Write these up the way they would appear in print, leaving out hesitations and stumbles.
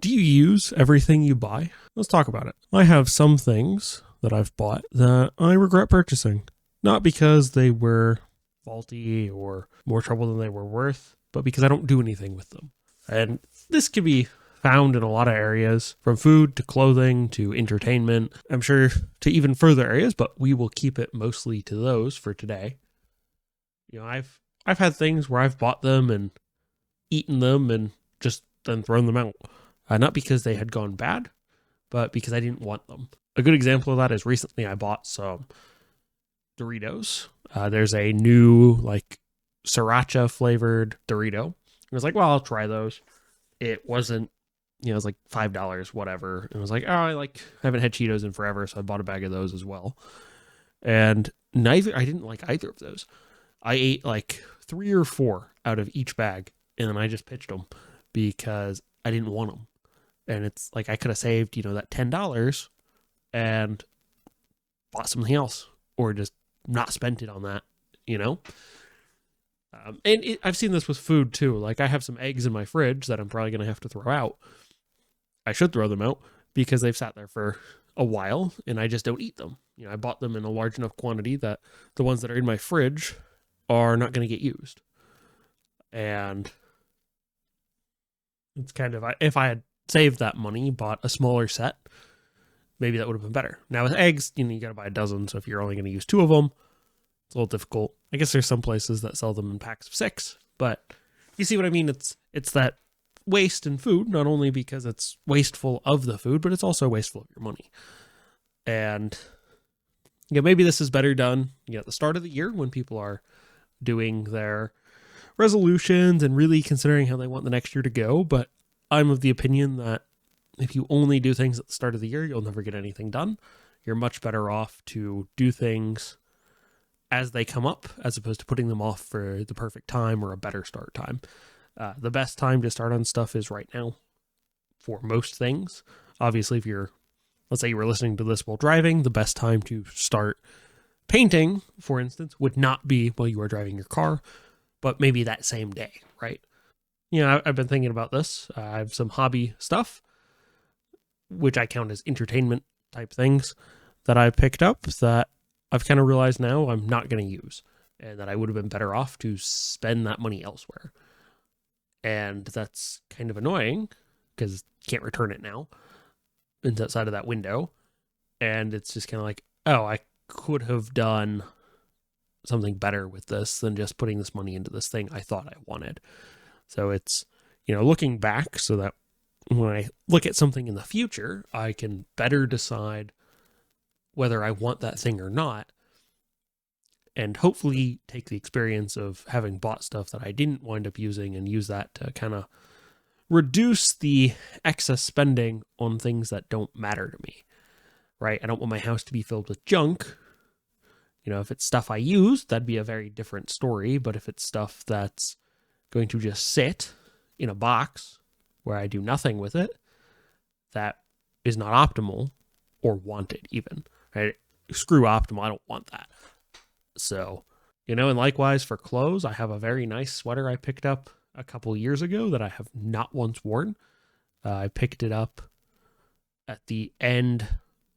Do you use everything you buy? Let's talk about it. I have some things that I've bought that I regret purchasing. Not because they were faulty or more trouble than they were worth, but because I don't do anything with them. And this can be found in a lot of areas, from food to clothing to entertainment. I'm sure to even further areas, but we will keep it mostly to those for today. I've had things where I've bought them and eaten them and just then thrown them out. Not because they had gone bad, but because I didn't want them. A good example of that is recently I bought some Doritos. There's a new sriracha flavored Dorito. I was like, well, I'll try those. It wasn't, it was like $5, whatever. And I was like, oh, I haven't had Cheetos in forever, so I bought a bag of those as well. And I didn't like either of those. I ate like 3 or 4 out of each bag, and then I just pitched them because I didn't want them. And it's like I could have saved, that $10 and bought something else, or just not spent it on that, I've seen this with food too. Like I have some eggs in my fridge that I'm probably going to have to throw out. I should throw them out because they've sat there for a while and I just don't eat them. I bought them in a large enough quantity that the ones that are in my fridge are not going to get used. And it's kind of, if I had saved that money, bought a smaller set, maybe that would have been better. Now with eggs, you got to buy a dozen. So if you're only going to use 2 of them, it's a little difficult. I guess there's some places that sell them in packs of 6, but you see what I mean? It's that waste in food, not only because it's wasteful of the food, but it's also wasteful of your money. And maybe this is better done at the start of the year when people are doing their resolutions and really considering how they want the next year to go. But I'm of the opinion that if you only do things at the start of the year, you'll never get anything done. You're much better off to do things as they come up, as opposed to putting them off for the perfect time or a better start time. The best time to start on stuff is right now for most things. Obviously, let's say you were listening to this while driving, the best time to start painting, for instance, would not be while you are driving your car, but maybe that same day, right? I've been thinking about this. I have some hobby stuff, which I count as entertainment type things that I picked up that I've kind of realized now I'm not going to use, and that I would have been better off to spend that money elsewhere. And that's kind of annoying because you can't return it now inside of that window. And it's just kind of like, oh, I could have done something better with this than just putting this money into this thing I thought I wanted. So it's, looking back so that when I look at something in the future, I can better decide whether I want that thing or not, and hopefully take the experience of having bought stuff that I didn't wind up using and use that to kind of reduce the excess spending on things that don't matter to me, right? I don't want my house to be filled with junk. If it's stuff I use, that'd be a very different story. But if it's stuff that's going to just sit in a box where I do nothing with it, that is not optimal or wanted even, right? Screw optimal. I don't want that. So, and likewise for clothes, I have a very nice sweater I picked up a couple years ago that I have not once worn. I picked it up at the end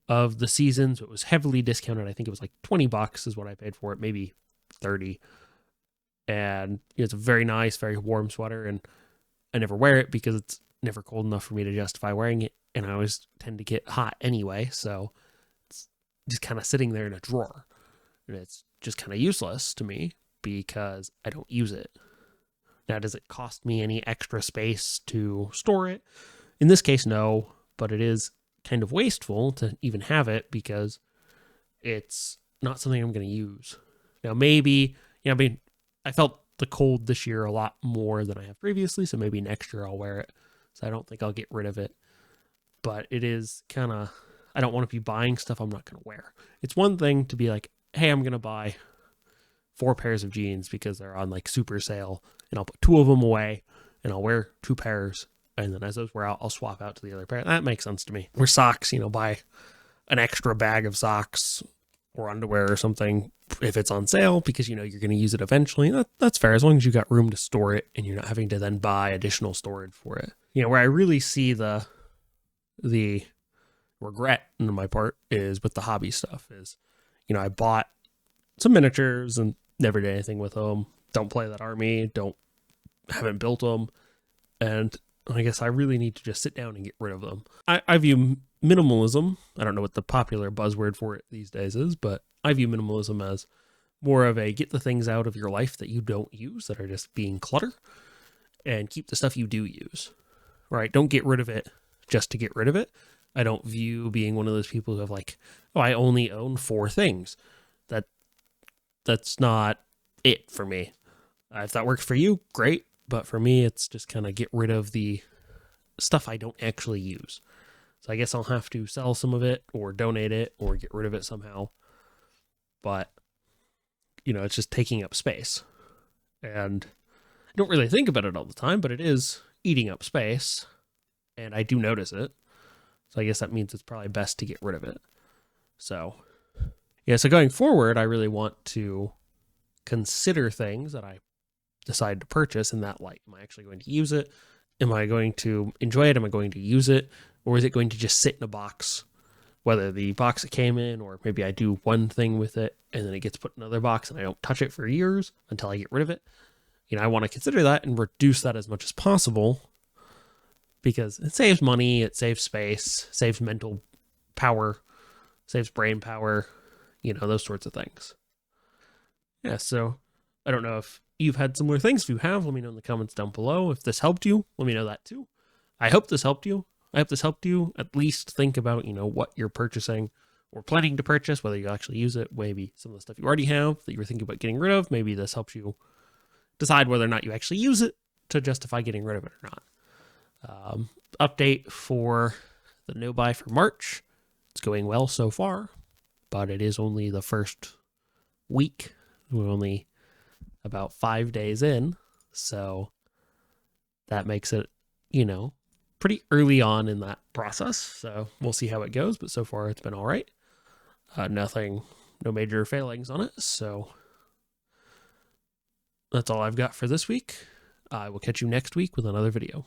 of the season, so it was heavily discounted. I think it was like $20 is what I paid for it, maybe 30. And it's a very nice, very warm sweater, and I never wear it because it's never cold enough for me to justify wearing it, and I always tend to get hot anyway, so it's just kind of sitting there in a drawer. And it's just kind of useless to me because I don't use it. Now, does it cost me any extra space to store it? In this case, no, but it is kind of wasteful to even have it because it's not something I'm going to use. Now, maybe, I felt the cold this year a lot more than I have previously, so maybe next year I'll wear it. So I don't think I'll get rid of it. But it is kind of, I don't want to be buying stuff I'm not going to wear. It's one thing to be like, hey, I'm going to buy 4 pairs of jeans because they're on super sale, and I'll put 2 of them away and I'll wear 2 pairs. And then as those wear out, I'll swap out to the other pair. That makes sense to me. Or socks, buy an extra bag of socks or underwear or something if it's on sale because you know you're going to use it eventually. That's fair as long as you got room to store it and you're not having to then buy additional storage for it. You know, where I really see the regret on my part is with the hobby stuff is, you know, I bought some miniatures and never did anything with them. Don't play that army, haven't built them. And I guess I really need to just sit down and get rid of them. I view minimalism, I don't know what the popular buzzword for it these days is, but I view minimalism as more of a get the things out of your life that you don't use, that are just being clutter, and keep the stuff you do use, right? Don't get rid of it just to get rid of it. I don't view being one of those people who have like, oh, I only own 4 things. That's not it for me. If that works for you, great. But for me, it's just kind of get rid of the stuff I don't actually use. So I guess I'll have to sell some of it or donate it or get rid of it somehow. But, you know, it's just taking up space. And I don't really think about it all the time, but it is eating up space. And I do notice it. So I guess that means it's probably best to get rid of it. So, yeah, so going forward, I really want to consider things that I decide to purchase in that light. Am I actually going to use it? Am I going to enjoy it? Am I going to use it? Or is it going to just sit in a box, whether the box it came in, or maybe I do one thing with it and then it gets put in another box and I don't touch it for years until I get rid of it. You know, I want to consider that and reduce that as much as possible because it saves money, it saves space, saves mental power, saves brain power, you know, those sorts of things. Yeah, so I don't know if you've had similar things. If you have, let me know in the comments down below. If this helped you, let me know that too. I hope this helped you. I hope this helped you at least think about, you know, what you're purchasing or planning to purchase, whether you actually use it, maybe some of the stuff you already have that you were thinking about getting rid of. Maybe this helps you decide whether or not you actually use it to justify getting rid of it or not. Update for the no buy for March. It's going well so far, but it is only the first week. We're only about 5 days in, so that makes it, you know, pretty early on in that process. So we'll see how it goes, but so far it's been all right. No major failings on it. So that's all I've got for this week. I will catch you next week with another video.